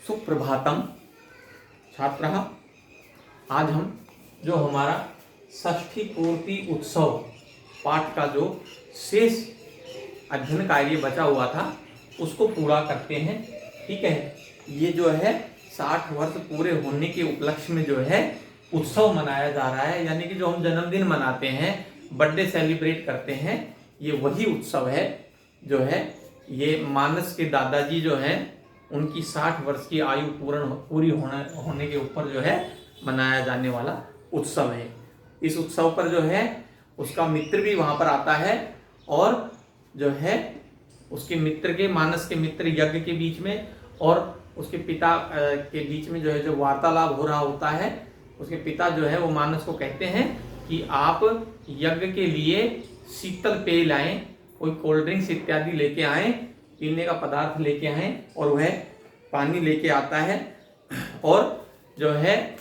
सुप्रभातम छात्रः। आज हम जो हमारा षष्ठी पूर्ति उत्सव पाठ का जो शेष अध्ययन कार्य बचा हुआ था उसको पूरा करते हैं। ठीक है, ये जो है 60 वर्ष पूरे होने के उपलक्ष्य में जो है उत्सव मनाया जा रहा है, यानी कि जो हम जन्मदिन मनाते हैं, बर्थडे सेलिब्रेट करते हैं, ये वही उत्सव है जो है ये मानस के दादाजी जो हैं उनकी 60 वर्ष की आयु पूरी होने के ऊपर जो है मनाया जाने वाला उत्सव है। इस उत्सव पर जो है उसका मित्र भी वहां पर आता है और जो है उसके मित्र के मानस के मित्र यज्ञ के बीच में और उसके पिता के बीच में जो है जो वार्तालाप हो रहा होता है, उसके पिता जो है वो मानस को कहते हैं कि आप यज्ञ के लिए शीतल पेय लाएं, कोई कोल्ड ड्रिंक्स इत्यादि लेके आएं, पीने का पदार्थ लेके आएं। और वह पानी लेके आता है और जो है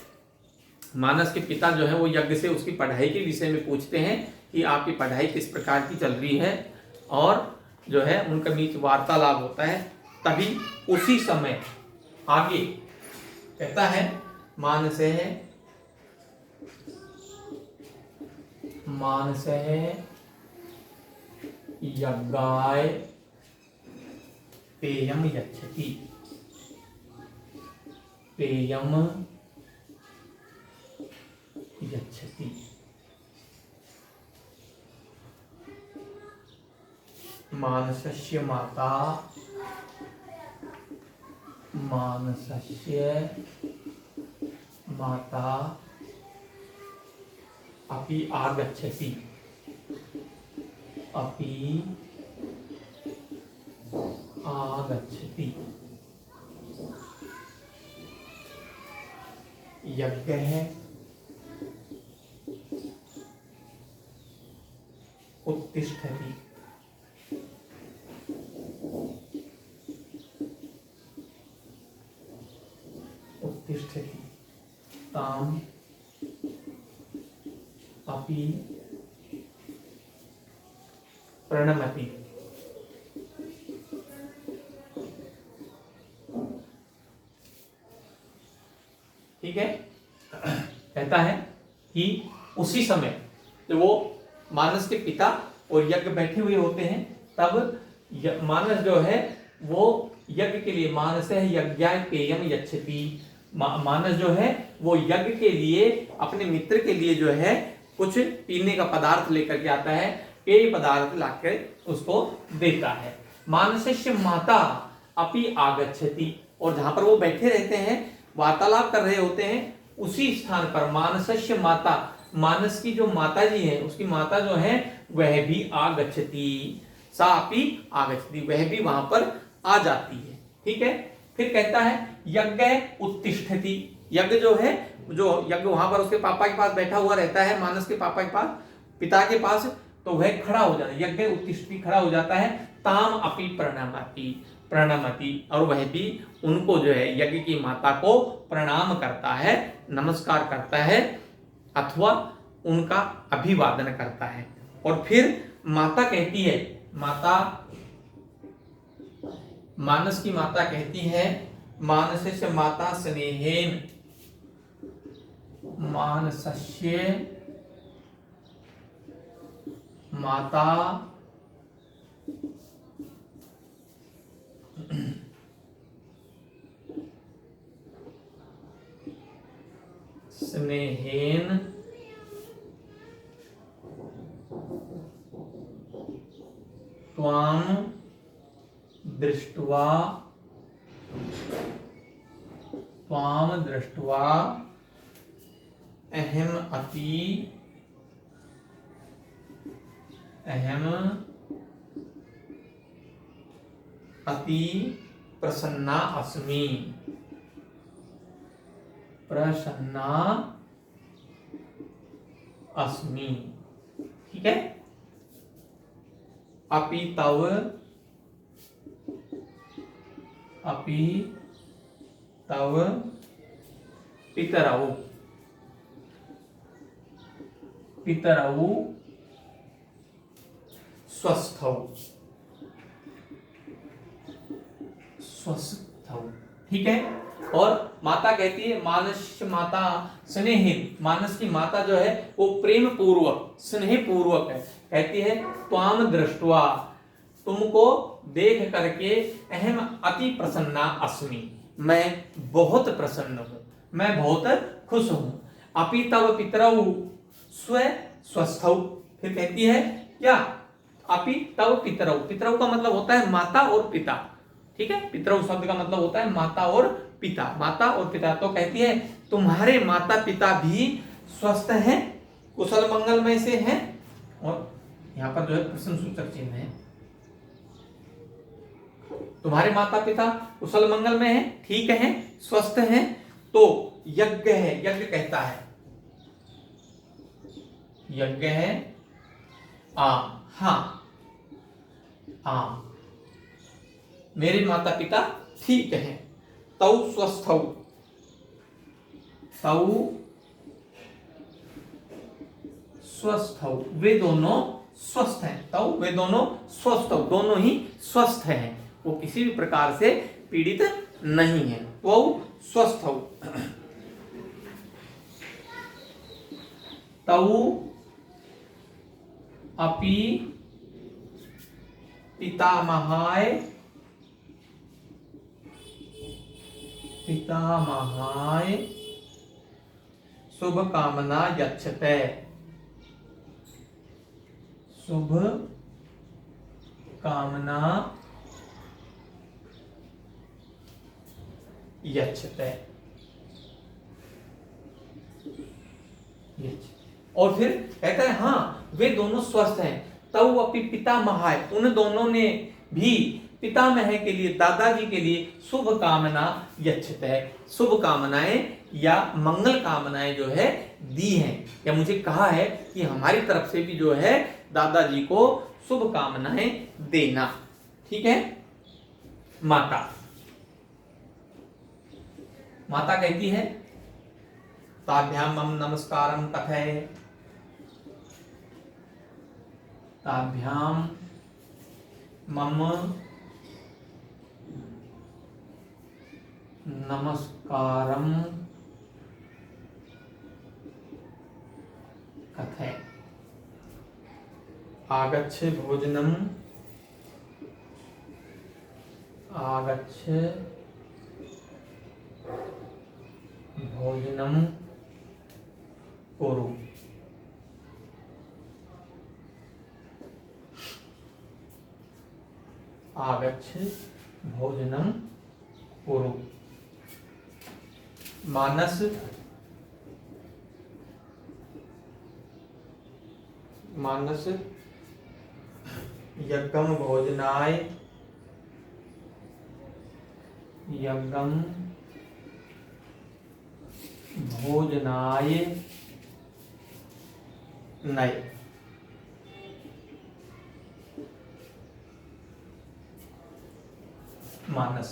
मानस के पिता जो है वो यज्ञ से उसकी पढ़ाई के विषय में पूछते हैं कि आपकी पढ़ाई किस प्रकार की चल रही है, और जो है उनका बीच वार्तालाप होता है। तभी उसी समय आगे कहता है मानस यज्ञाय पेयम यच्छति। पेयम यच्छति। मानसस्य माता अपि आगच्छति। यज्ञः उत्तिष्ठति। ताम अपि प्रणमति। ठीक है, कहता है कि उसी समय जब वो मानस के पिता और यज्ञ बैठे हुए होते हैं तब मानस जो है वो यज्ञ के लिए मानस है यज्ञाय पेयम यच्छति। मानस जो है वो यज्ञ के लिए अपने मित्र के लिए जो है कुछ पीने का पदार्थ लेकर के आता है, पेय पदार्थ लाकर उसको देता है। मानसस्य माता अपि आगच्छति, और जहां पर वो बैठे रहते हैं वार्तालाप कर रहे होते हैं उसी स्थान पर मानसस्य माता, मानस की जो माता जी है उसकी माता जो है वह भी आगच्छति। सा अपि आगच्छति, वह भी वहां पर आ जाती है। ठीक है, फिर कहता है यज्ञ उत्तिष्ठति। यज्ञ जो है जो यज्ञ वहां पर उसके पापा के पास बैठा हुआ रहता है, मानस के पापा के पास, पिता के पास, तो वह खड़ा हो जाता है। यज्ञ उत्तिष्ठति, खड़ा हो जाता है। ताम अपि प्रणमति, और वह भी उनको जो है यज्ञ की माता को प्रणाम करता है, नमस्कार करता है अथवा उनका अभिवादन करता है। और फिर माता कहती है, मानस की माता कहती है, मानसस्य माता स्नेहेन, मानसस्य माता स्नेहेन त्वां दृष्ट्वा अहम अति प्रसन्ना अस्मि। ठीक है, अपि तव पितरौ स्वस्थौ। ठीक है, और माता कहती है मानस्य माता स्नेहित, मानस की माता जो है वो प्रेम पूर्वक स्नेह पूर्वक है, कहती है त्वाम दृष्ट्वा, तुमको देख करके अहम अति प्रसन्ना अस्मि, मैं बहुत प्रसन्न हूं, मैं बहुत खुश हूं। अपि तव पितरौ स्व स्वस्थौ, फिर कहती है क्या, अपि तव पितरौ, पितरौ का मतलब होता है माता और पिता, ठीक है, पितरौ शब्द का मतलब होता है माता और पिता, माता और पिता। तो कहती है तुम्हारे माता पिता भी स्वस्थ हैं, कुशल मंगलमय से हैं, और यहाँ पर जो है प्रश्न सूचक चिन्ह है, तुम्हारे माता पिता कुशल मंगल में हैं, ठीक हैं, स्वस्थ हैं, तो यज्ञ है, यज्ञ कहता है, यज्ञ है हाँ मेरे माता पिता ठीक हैं, तौ स्वस्थौ, तौ स्वस्थौ, वे दोनों स्वस्थ हैं, तौ वे दोनों स्वस्थ, दोनों ही स्वस्थ हैं, वो किसी भी प्रकार से पीड़ित नहीं है, वो स्वस्थ हो। तौ अपि पितामहाय शुभ कामना यच्छते, शुभ कामना यच्छते, और फिर कहता है हाँ वे दोनों स्वस्थ हैं, तौ अपि पितामहाय, उन दोनों ने भी पितामह के लिए, दादाजी के लिए शुभ कामना यच्छते, शुभ कामनाएं या मंगल कामनाएं जो है दी हैं, या मुझे कहा है कि हमारी तरफ से भी जो है दादाजी को शुभ कामनाएं देना, ठीक है। माता कहती है ताभ्याम मम नमस्कारम कथय, ताभ्याम मम नमस्कारम कथय, आगच्छ भोजनम, आगच्छ भोजनम कुरु, आगच्छ भोजनम कुरु। मानस यज्ञम भोजनाय, यज्ञम भोजनाय नय, मानस।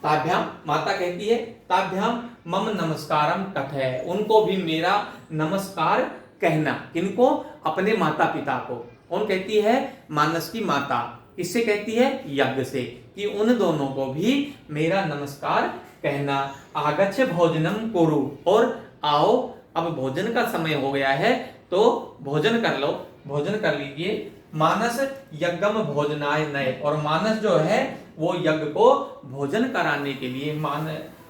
ताभ्याम माता कहती है ताभ्याम मम नमस्कारम कथय, उनको भी मेरा नमस्कार कहना, किनको, अपने माता पिता को। कौन कहती है, मानस की माता, किससे कहती है, यज्ञ से, कि उन दोनों को भी मेरा नमस्कार कहना। आगच्छ भोजनम कुरु, और आओ अब भोजन का समय हो गया है तो भोजन कर लो, भोजन कर लीजिए। मानस यज्ञम भोजनाय नय, और मानस जो है वो यज्ञ को भोजन कराने के लिए,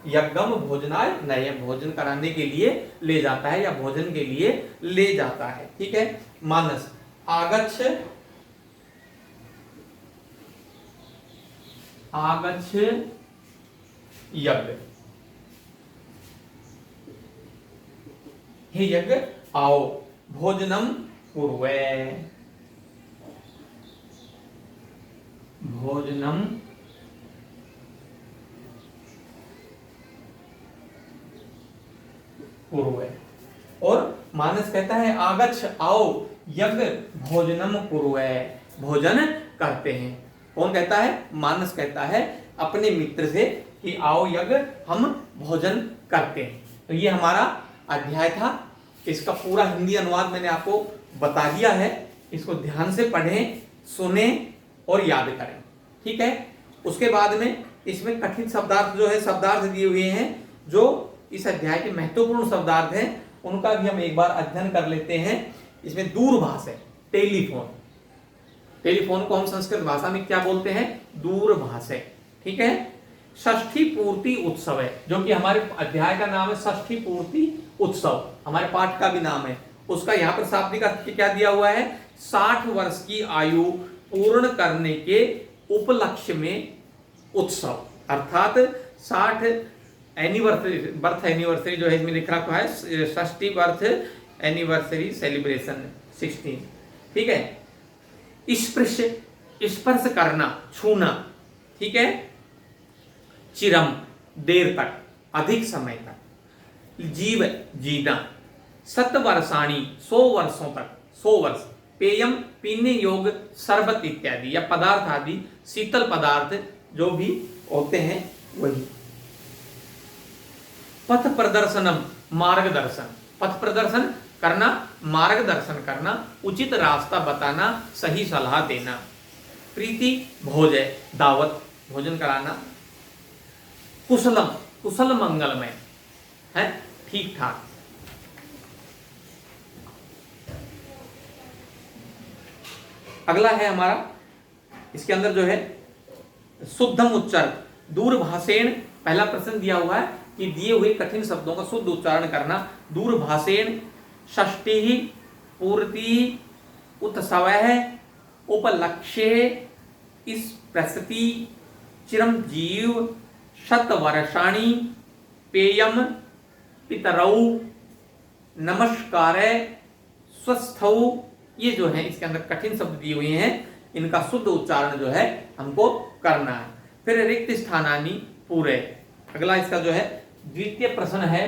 यज्ञम भोजनाय नय, भोजन कराने के लिए ले जाता है या भोजन के लिए ले जाता है, ठीक है। मानस आगच्छ यज्ञ, हे यज्ञ आओ, भोजनम कुर्वे, भोजनम कुर्वे। और मानस कहता है आगच्छ आओ, यज्ञ भोजनम कुर्वे, भोजन करते हैं। कौन कहता है, मानस कहता है अपने मित्र से कि आओ यज्ञ हम भोजन करते हैं। तो ये हमारा अध्याय था, इसका पूरा हिंदी अनुवाद मैंने आपको बता दिया है, इसको ध्यान से पढ़ें, सुने और याद करें, ठीक है। उसके बाद में इसमें कठिन शब्दार्थ जो है शब्दार्थ दिए हुए हैं, जो इस अध्याय के महत्वपूर्ण शब्दार्थ हैं, उनका भी हम एक बार अध्ययन कर लेते हैं। इसमें दूरभाष है, टेलीफोन। टेलीफोन को हम संस्कृत भाषा में क्या बोलते हैं? दूरभाष है। ठीक है। षष्ठी पूर्ति उत्सव है, जो कि हमारे अध्याय का नाम है षष्ठी पूर्ति उत्सव, हमारे पाठ का भी नाम है। उसका यहाँ पर शाब्दिक अर्थ क्या दिया हुआ है? 60 वर्ष की आयु पूर्ण करने के उपलक्ष्य में उत्सव, अर्थात 60 एनिवर्सरी, बर्थ एनिवर्सरी जो है इसमें लिख रखा है, षष्ठी बर्थ एनिवर्सरी सेलिब्रेशन 16। ठीक है। स्पर्श, स्पर्श करना, छूना। ठीक है। चिरम, देर तक, अधिक समय तक। जीव, जीना। 100 वर्षाणी, 100 वर्षों तक, 100 वर्ष। पेयम, पीने योग्य, शरबत इत्यादि या पदार्थ आदि, शीतल पदार्थ जो भी होते हैं वही। पथ प्रदर्शनम, मार्गदर्शन। पथ प्रदर्शन करना, मार्गदर्शन करना, उचित रास्ता बताना, सही सलाह देना। प्रीति, भोज, दावत, भोजन कराना। कुशलम, कुशल मंगलमय है, ठीक ठाक। अगला है हमारा, इसके अंदर जो है शुद्धम उच्चारण, दूरभाषेण। पहला प्रश्न दिया हुआ है कि दिए हुए कठिन शब्दों का शुद्ध उच्चारण करना। दूरभाषेण षष्ठी पूर्ति उत्सव उपलक्ष्ये इस प्रस्तुति चिरम जीव 100 वर्षाणि पेयम पितरौ नमस्कार स्वस्थौ। ये जो है इसके अंदर कठिन शब्द दिए हुए हैं, इनका शुद्ध उच्चारण जो है हमको करना है। फिर रिक्त स्थानानि पूरे। अगला इसका जो है द्वितीय प्रश्न है,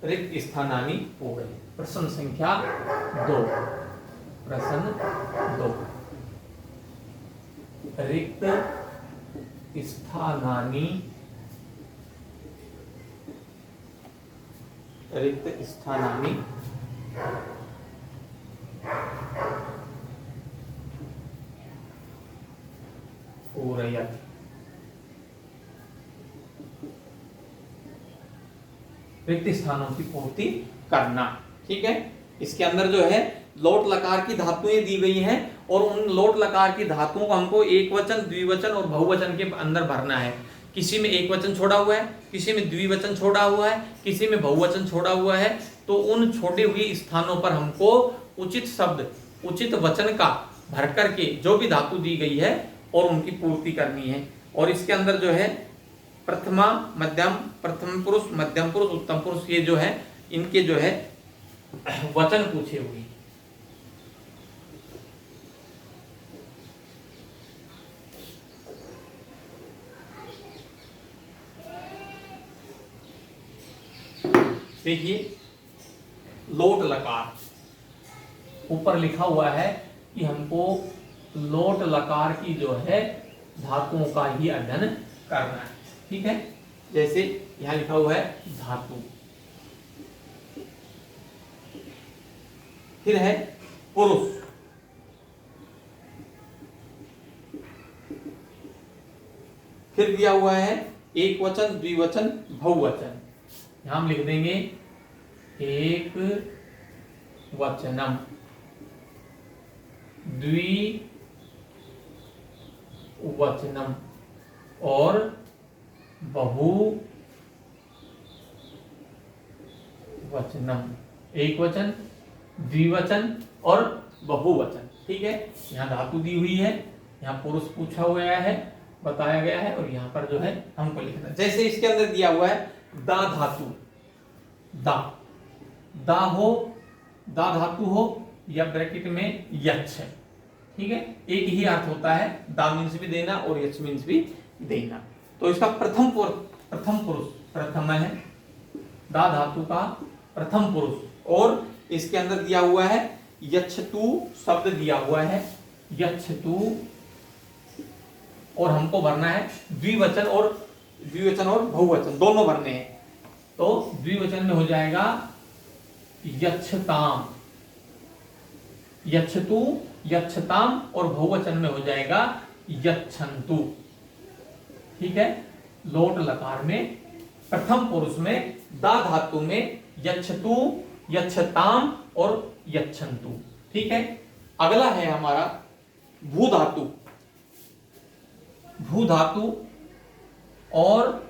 रिक्त स्थानानि पूरे। प्रश्न संख्या 2। प्रश्न 2, रिक्त स्थानानि, रिक्त स्थानानि पूरयत्। रिक्त स्थानों की पूर्ति करना। ठीक है। इसके अंदर जो है लोट लकार की धातुएं दी गई हैं, और उन लोट लकार की धातुओं को हमको एक वचन, द्विवचन और बहुवचन के अंदर भरना है। किसी में एक वचन छोड़ा हुआ है, किसी में द्विवचन छोड़ा हुआ है, किसी में बहुवचन छोड़ा हुआ है। तो उन छोड़े हुए स्थानों पर हमको उचित शब्द, उचित वचन का भर करके जो भी धातु दी गई है और उनकी पूर्ति करनी है। और इसके अंदर जो है प्रथमा, मध्यम, प्रथम पुरुष, मध्यम पुरुष, उत्तम पुरुष, ये जो है इनके जो है वचन पूछे हुए। देखिए, लोट लकार ऊपर लिखा हुआ है कि हमको लोट लकार की जो है धातुओं का ही अध्ययन करना है। ठीक है। जैसे यहां लिखा हुआ है धातु, फिर है पुरुष, फिर दिया हुआ है एक वचन, द्विवचन, बहुवचन। यहां हम लिख देंगे एक वचनम, द्विवचनम और बहुवचनम। एक वचन, द्विवचन और बहुवचन। ठीक है। यहाँ धातु दी हुई है, यहाँ पुरुष पूछा हुआ है, बताया गया है, और यहाँ पर जो है हमको लिखना। जैसे इसके अंदर दिया हुआ है दा धातु, दा, दा हो, दा धातु हो या ब्रैकेट में यच है। ठीक है। एक ही अर्थ होता है, दा मीन्स भी देना और यच मीन्स भी देना। तो इसका प्रथम पुरुष प्रथम है, दा धातु का प्रथम पुरुष। और इसके अंदर दिया हुआ है यच्छतु शब्द दिया हुआ है, यच्छतु, और हमको भरना है द्विवचन और द्विवचन और बहुवचन दोनों भरने हैं। तो द्विवचन में हो जाएगा यच्छताम, यच्छतु, यच्छताम, और बहुवचन में हो जाएगा यच्छन्तु। ठीक है, लोट लकार में प्रथम पुरुष में दा धातु में यच्छतु, यच्छताम और यच्छन्तु। ठीक है, अगला है हमारा भू धातु। भू धातु और